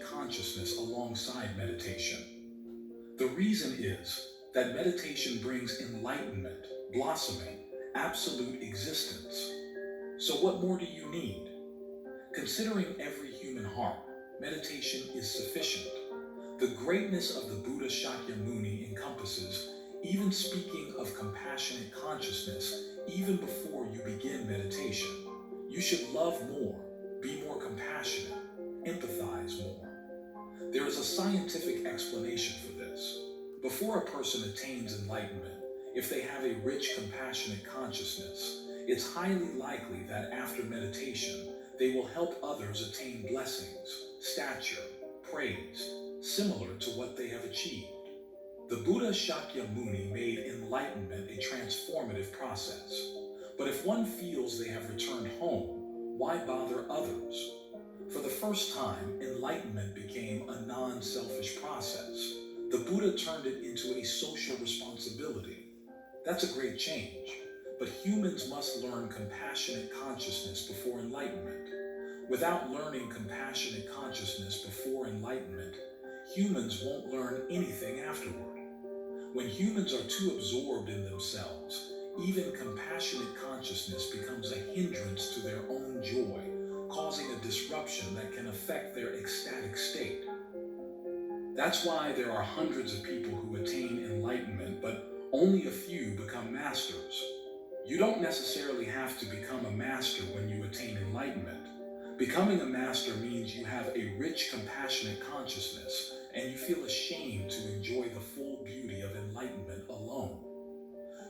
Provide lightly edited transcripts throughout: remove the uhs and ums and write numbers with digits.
consciousness alongside meditation. The reason is that meditation brings enlightenment, blossoming, absolute existence. So what more do you need? Considering every human heart, meditation is sufficient. The greatness of the Buddha Shakyamuni encompasses even speaking of compassionate consciousness even before you begin meditation. You should love more, be more compassionate, empathize more. There is a scientific explanation for this. Before a person attains enlightenment, if they have a rich, compassionate consciousness, it's highly likely that after meditation, they will help others attain blessings, stature, praise, similar to what they have achieved. The Buddha Shakyamuni made enlightenment a transformative process. But if one feels they have returned home, why bother others? For the first time, enlightenment became a non-selfish process. The Buddha turned it into a social responsibility. That's a great change, but humans must learn compassionate consciousness before enlightenment. Without learning compassionate consciousness before enlightenment, humans won't learn anything afterward. When humans are too absorbed in themselves, even compassionate consciousness becomes a hindrance to their own joy, causing a disruption that can affect their ecstatic state. That's why there are hundreds of people who attain enlightenment, but only a few become masters. You don't necessarily have to become a master when you attain enlightenment. Becoming a master means you have a rich, compassionate consciousness, and you feel ashamed to enjoy the full beauty of enlightenment alone.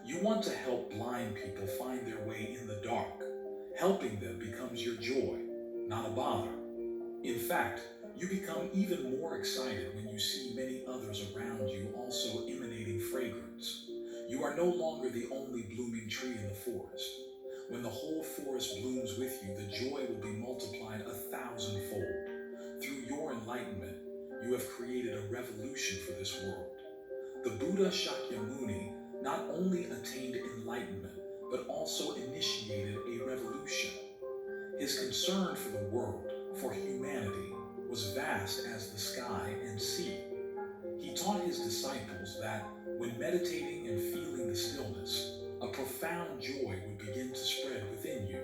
You want to help blind people find their way in the dark. Helping them becomes your joy, not a bother. In fact, you become even more excited when you see many others around you also emanating fragrance. You are no longer the only blooming tree in the forest. When the whole forest blooms with you, the joy will be multiplied 1,000-fold. Through your enlightenment, you have created a revolution for this world. The Buddha Shakyamuni not only attained enlightenment, but also initiated a revolution. His concern for the world, for humanity, was vast as the sky and sea. He taught his disciples that when meditating and feeling the stillness, a profound joy would begin to spread within you.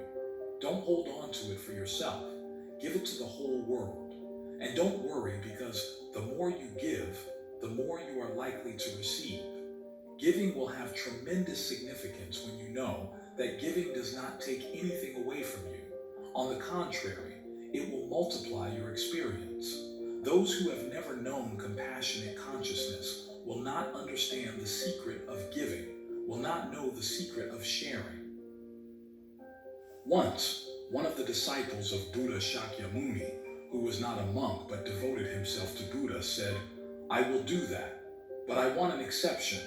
Don't hold on to it for yourself. Give it to the whole world. And don't worry, because the more you give, the more you are likely to receive. Giving will have tremendous significance when you know that giving does not take anything away from you. On the contrary, it will multiply your experience. Those who have never known compassionate consciousness will not understand the secret of giving, will not know the secret of sharing. Once, one of the disciples of Buddha Shakyamuni, who was not a monk but devoted himself to Buddha, said, "I will do that, but I want an exception.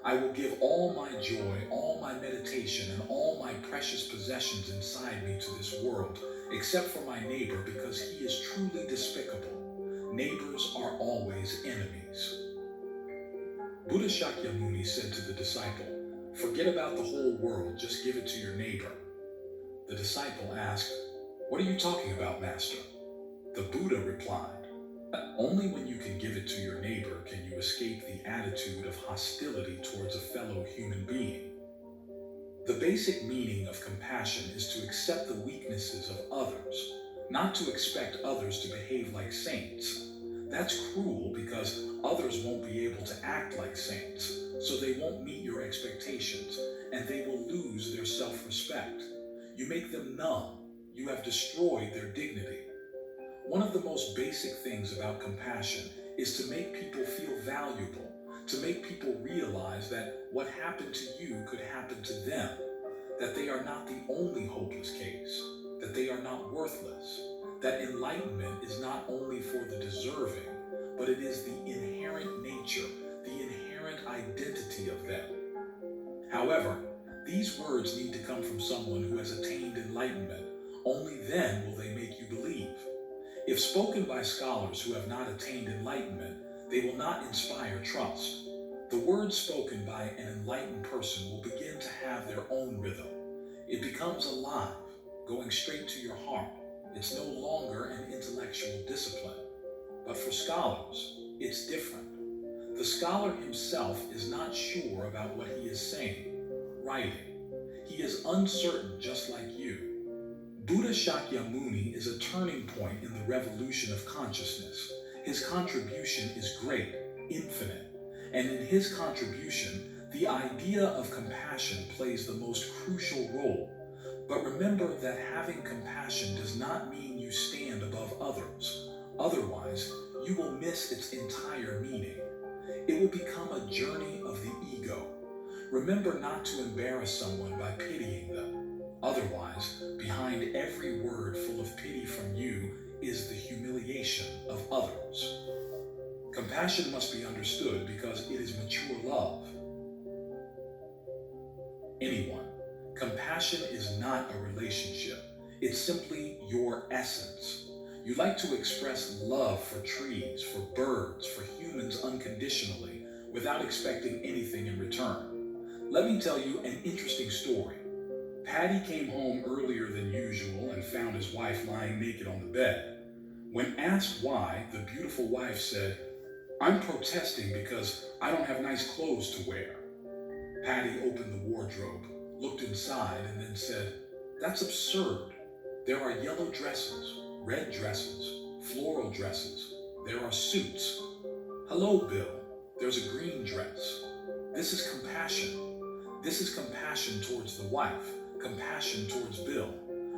I will give all my joy, all my meditation, and all my precious possessions inside me to this world, except for my neighbor, because he is truly despicable. Neighbors are always enemies." Buddha Shakyamuni said to the disciple, "Forget about the whole world, just give it to your neighbor." The disciple asked, "What are you talking about, Master?" The Buddha replied, "Only when you can give it to your neighbor can you escape the attitude of hostility towards a fellow human being." The basic meaning of compassion is to accept the weaknesses of others, not to expect others to behave like saints. That's cruel because others won't be able to act like saints, so they won't meet your expectations, and they will lose their self-respect. You make them numb. You have destroyed their dignity. One of the most basic things about compassion is to make people feel valuable, to make people realize that what happened to you could happen to them, that they are not the only hopeless case, that they are not worthless, that enlightenment is not only for the deserving, but it is the inherent nature, the inherent identity of them. However, these words need to come from someone who has attained enlightenment. Only then will they make you believe. If spoken by scholars who have not attained enlightenment, they will not inspire trust. The words spoken by an enlightened person will begin to have their own rhythm. It becomes alive, going straight to your heart. It's no longer an intellectual discipline. But for scholars, it's different. The scholar himself is not sure about what he is saying, writing. He is uncertain just like you. Buddha Shakyamuni is a turning point in the revolution of consciousness. His contribution is great, infinite, and in his contribution, the idea of compassion plays the most crucial role. But remember that having compassion does not mean you stand above others. Otherwise, you will miss its entire meaning. It will become a journey of the ego. Remember not to embarrass someone by pitying them. Otherwise, behind every word full of pity from you is the humiliation of others. Compassion must be understood because it is mature love. Anyone. Compassion is not a relationship. It's simply your essence. You like to express love for trees, for birds, for humans unconditionally, without expecting anything in return. Let me tell you an interesting story. Paddy came home earlier than usual and found his wife lying naked on the bed. When asked why, the beautiful wife said, "I'm protesting because I don't have nice clothes to wear." Paddy opened the wardrobe, looked inside, and then said, "That's absurd. There are yellow dresses, red dresses, floral dresses. There are suits. Hello, Bill. There's a green dress. This is compassion. This is compassion towards the wife, compassion towards Bill.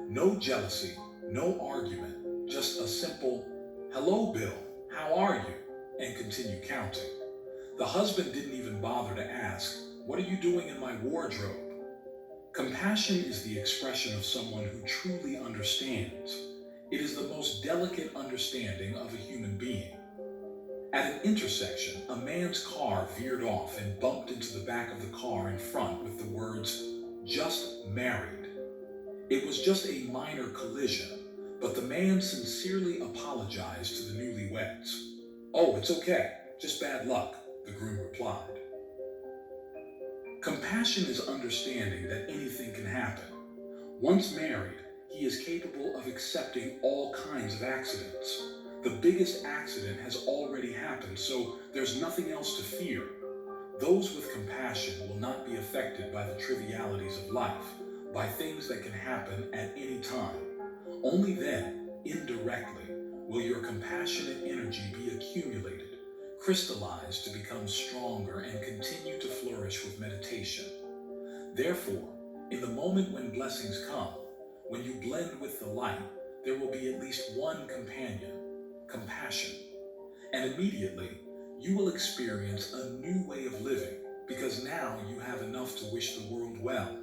No jealousy, no argument, just a simple, 'Hello, Bill. How are you?' and continue counting." The husband didn't even bother to ask, "What are you doing in my wardrobe?" Compassion is the expression of someone who truly understands. It is the most delicate understanding of a human being. At an intersection, a man's car veered off and bumped into the back of the car in front with the words, "Just married." It was just a minor collision, but the man sincerely apologized to the newlyweds. "Oh, it's okay, just bad luck," the groom replied. Compassion is understanding that anything can happen. Once married, he is capable of accepting all kinds of accidents. The biggest accident has already happened, so there's nothing else to fear. Those with compassion will not be affected by the trivialities of life, by things that can happen at any time. Only then, indirectly, will your compassionate energy be accumulated, crystallized to become stronger and continue to flourish with meditation. Therefore, in the moment when blessings come, when you blend with the light, there will be at least one companion, compassion. And immediately, you will experience a new way of living because now you have enough to wish the world well.